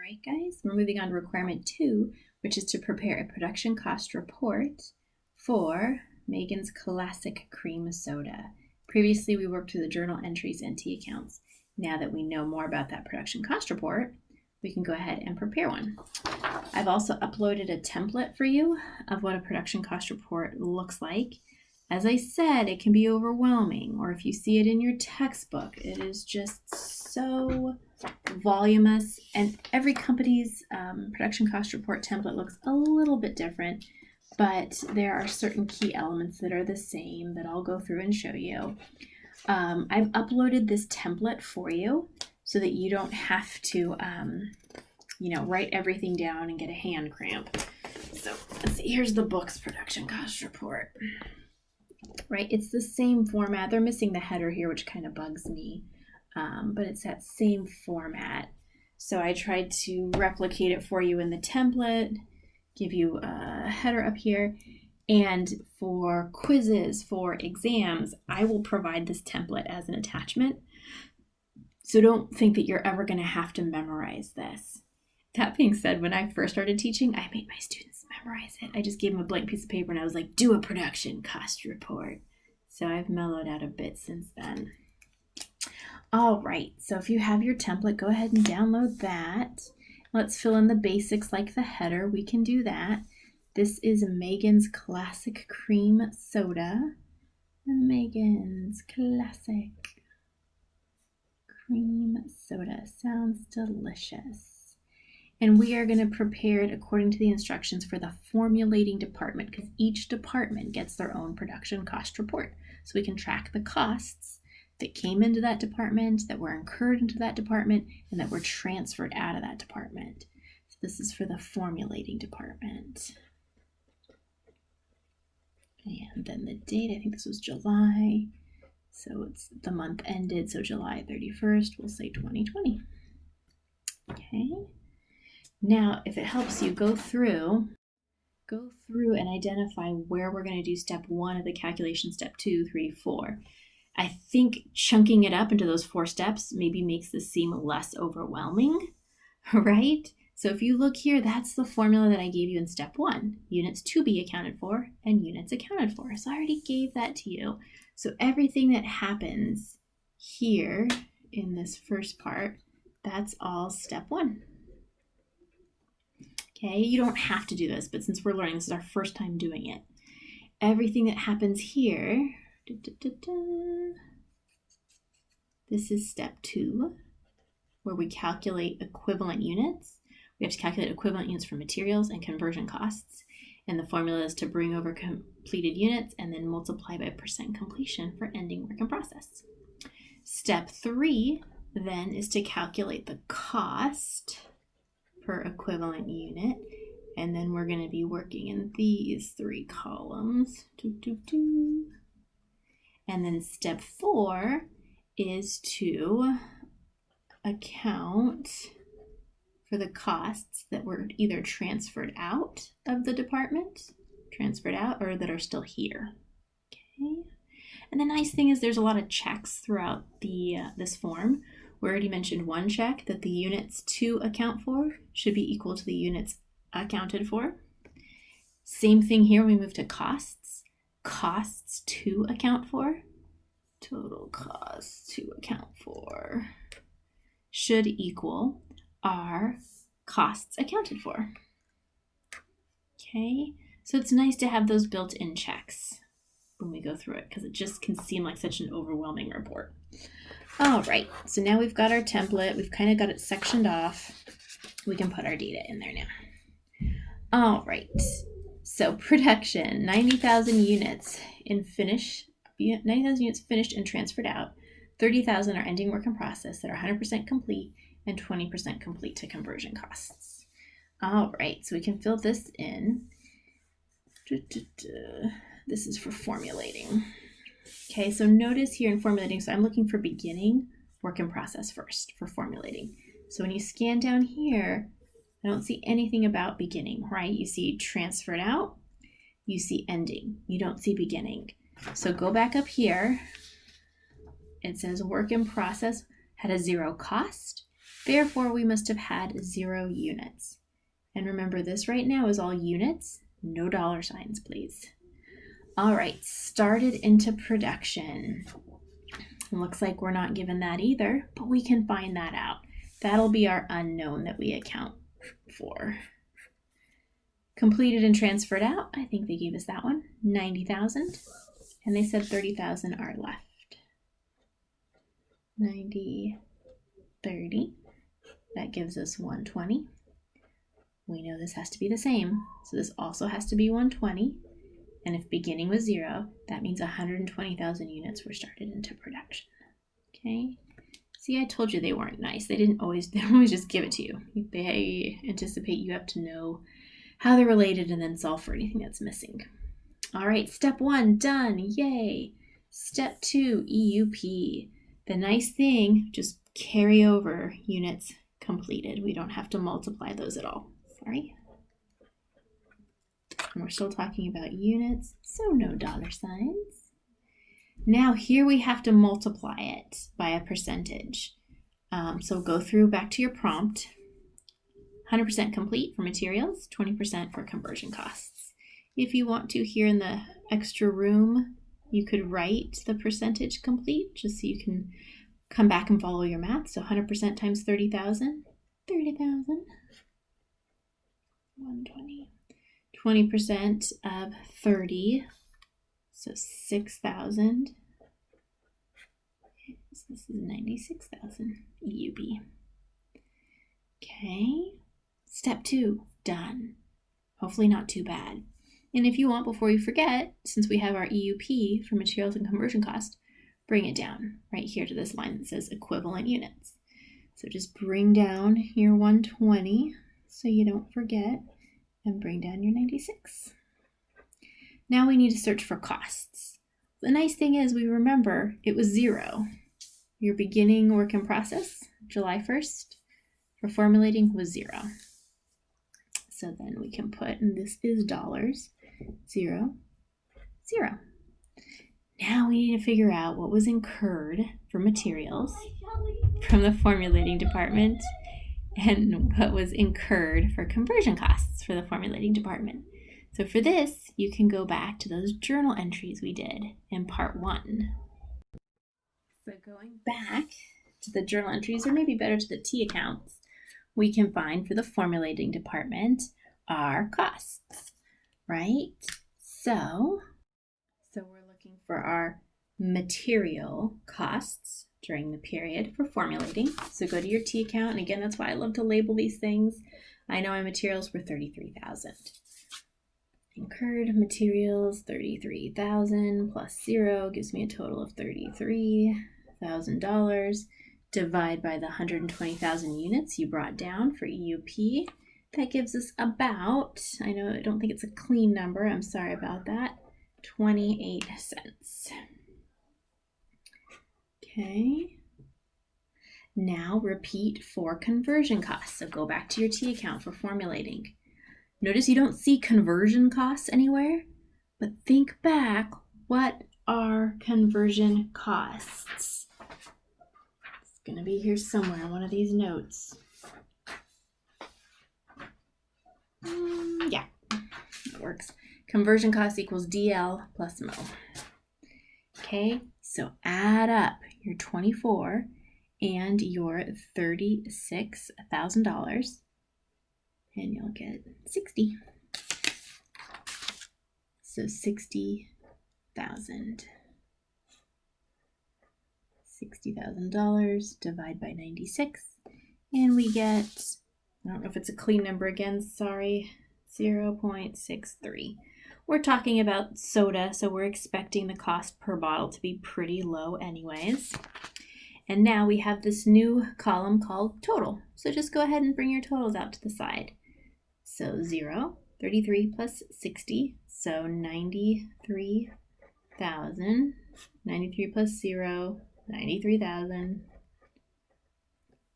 right, guys, we're moving on to requirement 2, which is to prepare a production cost report for Megan's Classic Cream Soda. Previously, we worked through the journal entries and T accounts. Now that we know more about that production cost report, we can go ahead and prepare one. I've also uploaded a template for you of what a production cost report looks like. As I said, it can be overwhelming, or if you see it in your textbook, it is just so voluminous, and every company's production cost report template looks a little bit different, but there are certain key elements that are the same that I'll go through and show you. I've uploaded this template for you so that you don't have to write everything down and get a hand cramp. So let's see, here's the book's production cost report. Right, it's the same format. They're missing the header here, which kind of bugs me, but it's that same format. So I tried to replicate it for you in the template, give you a header up here, and for quizzes, for exams, I will provide this template as an attachment. So don't think that you're ever going to have to memorize this. That being said, when I first started teaching, I made my students memorize it. I just gave them a blank piece of paper and I was like, do a production cost report. So I've mellowed out a bit since then. All right, so if you have your template, go ahead and download that. Let's fill in the basics like the header. We can do that. This is Megan's Classic Cream Soda. Megan's Classic Cream Soda. Sounds delicious. And we are going to prepare it according to the instructions for the formulating department, because each department gets their own production cost report. So we can track the costs that came into that department, that were incurred into that department, and that were transferred out of that department. So this is for the formulating department. And then the date, I think this was July. So it's the month ended, so July 31st, we'll say 2020. Okay. Now, if it helps you, go through and identify where we're going to do step 1 of the calculation, step 2, 3, 4. I think chunking it up into those 4 steps maybe makes this seem less overwhelming, right? So if you look here, that's the formula that I gave you in step 1. Units to be accounted for and units accounted for. So I already gave that to you. So everything that happens here in this first part, that's all step 1. Okay, you don't have to do this, but since we're learning, this is our first time doing it. Everything that happens here, this is step 2, where we calculate equivalent units. We have to calculate equivalent units for materials and conversion costs. And the formula is to bring over completed units and then multiply by % completion for ending work in process. Step 3 then is to calculate the cost per equivalent unit, and then we're going to be working in these 3 columns. And then step 4 is to account for the costs that were either transferred out of the department, or that are still here. Okay. And the nice thing is there's a lot of checks throughout this form. We already mentioned one check, that the units to account for should be equal to the units accounted for. Same thing here, we move to costs. Costs to account for, total costs to account for, should equal our costs accounted for. Okay, so it's nice to have those built-in checks when we go through it, because it just can seem like such an overwhelming report. All right, so now we've got our template. We've kind of got it sectioned off. We can put our data in there now. All right, so production, 90,000 units in finish, 90,000 units finished and transferred out. 30,000 are ending work in process that are 100% complete and 20% complete to conversion costs. All right, so we can fill this in. This is for formulating. Okay, so notice here in formulating, so I'm looking for beginning, work in process first for formulating. So when you scan down here, I don't see anything about beginning, right? You see transferred out, you see ending, you don't see beginning. So go back up here. It says work in process had a 0 cost Therefore, we must have had 0 units. And remember, this right now is all units, no dollar signs, please. All right, started into production. Looks like we're not given that either, but we can find that out. That'll be our unknown that we account for. Completed and transferred out, I think they gave us that one, 90,000. And they said 30,000 are left. 90, 30, that gives us 120. We know this has to be the same, so this also has to be 120. And if beginning was 0, that means 120,000 units were started into production. Okay? See, I told you they weren't nice. They don't always just give it to you. They anticipate you have to know how they're related and then solve for anything that's missing. All right, step 1, done. Yay. Step 2, EUP. The nice thing, just carry over units completed. We don't have to multiply those at all. Sorry. And we're still talking about units, so no dollar signs. Now here we have to multiply it by a percentage. So go through back to your prompt. 100% complete for materials, 20% for conversion costs. If you want to, here in the extra room, you could write the percentage complete just so you can come back and follow your math. So 100% times 30,000, 30,000, 120. 20% of 30, so 6,000. So this is 96,000 EUB. Okay, step 2, done. Hopefully not too bad. And if you want, before you forget, since we have our EUP for materials and conversion cost, bring it down right here to this line that says equivalent units. So just bring down your 120 so you don't forget, and bring down your 96. Now we need to search for costs. The nice thing is we remember it was 0. Your beginning work in process, July 1st, for formulating was 0. So then we can put, and this is dollars, 0, 0. Now we need to figure out what was incurred for materials from the formulating department and what was incurred for conversion costs for the formulating department. So for this, you can go back to those journal entries we did in part 1. So going back to the journal entries, or maybe better to the T accounts, we can find for the formulating department our costs, right? So we're looking for our material costs during the period for formulating. So go to your T account, and again, that's why I love to label these things. I know my materials were 33,000. Incurred materials, 33,000 plus 0 gives me a total of $33,000. Divide by the 120,000 units you brought down for EUP. That gives us about, I don't think it's a clean number, I'm sorry about that, 28 cents. Okay. Now repeat for conversion costs. So go back to your T account for formulating. Notice you don't see conversion costs anywhere, but think back, what are conversion costs? It's going to be here somewhere in one of these notes. Yeah, that works. Conversion cost equals DL plus MO. Okay, so add up your 24 and your $36,000, and you'll get 60. So 60,000. $60,000 divide by 96, and we get, I don't know if it's a clean number again, sorry, 0.63. We're talking about soda, so we're expecting the cost per bottle to be pretty low anyways. And now we have this new column called total. So just go ahead and bring your totals out to the side. So 0, 33 plus 60, so 93,000. 93 plus 0, 93,000.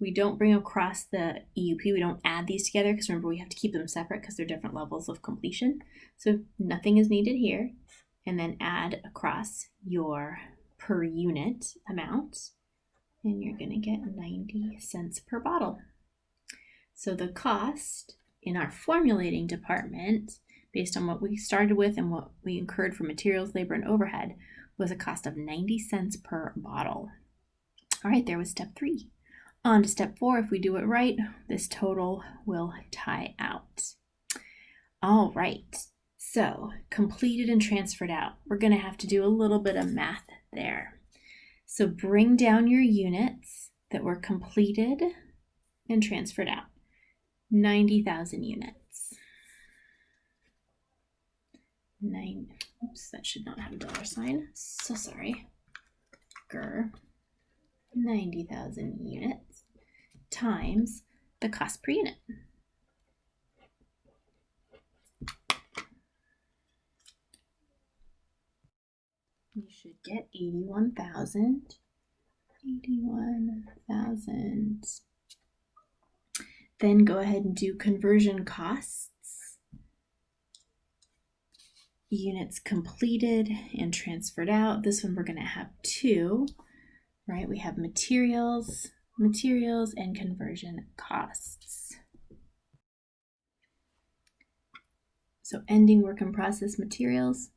We don't bring across the EUP, we don't add these together because remember we have to keep them separate because they're different levels of completion. So nothing is needed here. And then add across your per unit amount. and you're going to get 90 cents per bottle. So the cost in our formulating department, based on what we started with and what we incurred for materials, labor, and overhead, was a cost of 90 cents per bottle. All right, there was step 3. On to step 4. If we do it right, this total will tie out. All right, so completed and transferred out. We're going to have to do a little bit of math there. So bring down your units that were completed and transferred out. 90,000 units. Oops, that should not have a dollar sign. So sorry. 90,000 units times the cost per unit. You should get 81,000. 81,000. Then go ahead and do conversion costs. Units completed and transferred out. This one we're going to have 2, right? We have materials, and conversion costs. So ending work in process materials,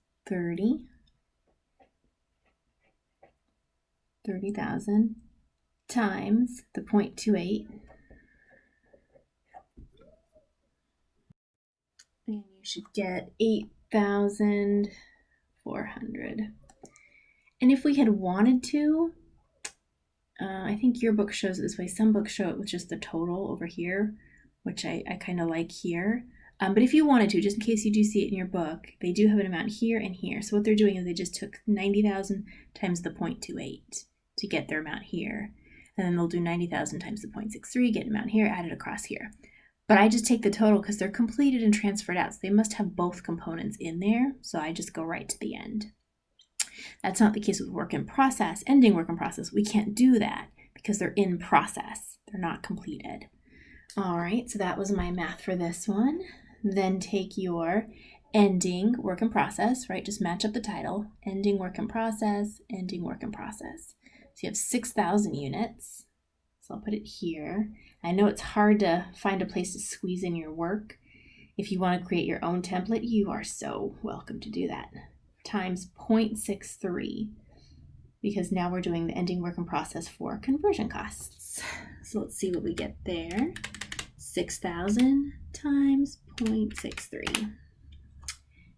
30,000 times the 0.28. And you should get 8,400. And if we had wanted to, I think your book shows it this way. Some books show it with just the total over here, which I kind of like here. But if you wanted to, just in case you do see it in your book, they do have an amount here and here. So what they're doing is they just took 90,000 times the 0.28 to get their amount here. And then they'll do 90,000 times the 0.63, get an amount here, add it across here. But I just take the total because they're completed and transferred out. So they must have both components in there. So I just go right to the end. That's not the case with work in process, ending work in process. We can't do that because they're in process. They're not completed. All right, so that was my math for this one. Then take your ending work in process, right? Just match up the title, ending work in process, ending work in process. So you have 6,000 units. So I'll put it here. I know it's hard to find a place to squeeze in your work. If you want to create your own template, you are so welcome to do that. Times 0.63, because now we're doing the ending work in process for conversion costs. So let's see what we get there. 6,000 times 0.63.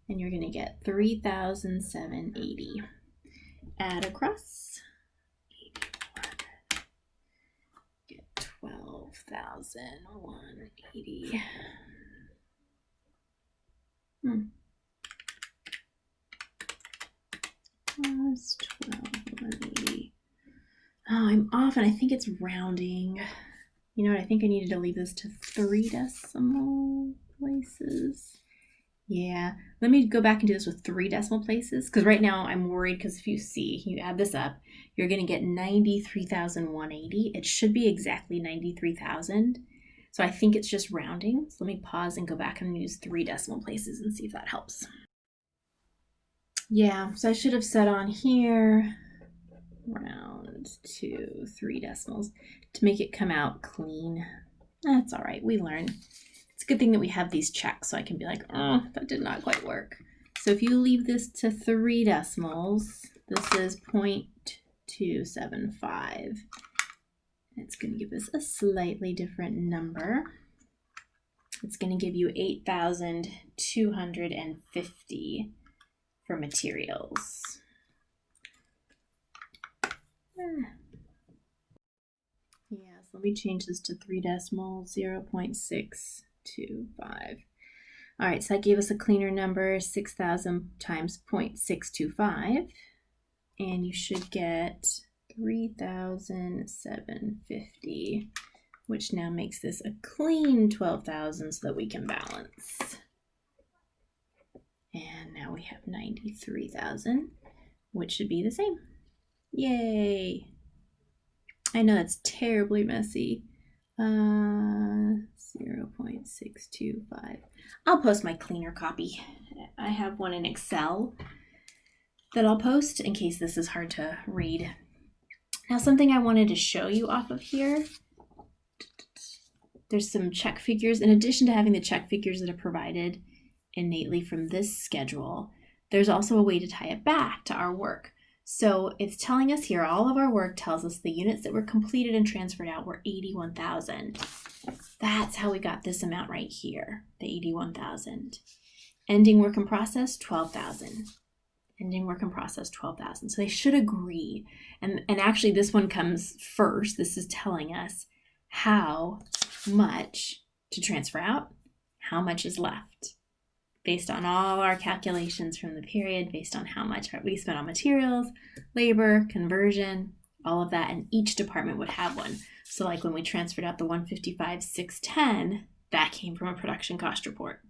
And you're going to get 3,780. Add across. 8,400. Get 12,180. Plus 12,180. Oh, I'm off, and I think it's rounding. You know what? I think I needed to leave this to 3 decimal places. Yeah, let me go back and do this with 3 decimal places, because right now I'm worried, because if you see, you add this up, you're going to get 93,180. It should be exactly 93,000. So I think it's just rounding. So let me pause and go back and use 3 decimal places and see if that helps. Yeah, so I should have said on here, round to 3 decimals to make it come out clean. That's all right, we learn. It's a good thing that we have these checks so I can be like, oh, that did not quite work. So if you leave this to 3 decimals, this is 0.275. It's going to give us a slightly different number. It's going to give you 8,250 for materials. Yeah, so let me change this to 3 decimals, 0.625. All right, so that gave us a cleaner number, 6,000 times 0.625. And you should get 3,750, which now makes this a clean 12,000 so that we can balance. And now we have 93,000, which should be the same. Yay! I know that's terribly messy. 0.625. I'll post my cleaner copy. I have one in Excel that I'll post in case this is hard to read. Now, something I wanted to show you off of here, there's some check figures. In addition to having the check figures that are provided innately from this schedule, there's also a way to tie it back to our work. So it's telling us here, all of our work tells us the units that were completed and transferred out were 81,000. That's how we got this amount right here, the 81,000. Ending work in process, 12,000. Ending work in process, 12,000. So they should agree. And actually this one comes first. This is telling us how much to transfer out, how much is left, based on all our calculations from the period, based on how much we spent on materials, labor, conversion, all of that, and each department would have one. So like when we transferred out the 155,610, that came from a production cost report,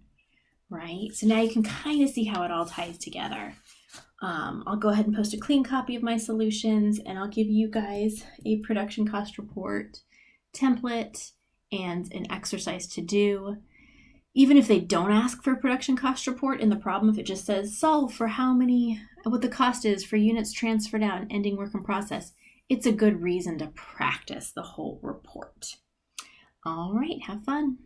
right? So now you can kind of see how it all ties together. I'll go ahead and post a clean copy of my solutions, and I'll give you guys a production cost report template and an exercise to do. Even if they don't ask for a production cost report in the problem, if it just says solve for what the cost is for units transferred out and ending work in process, it's a good reason to practice the whole report. All right, have fun.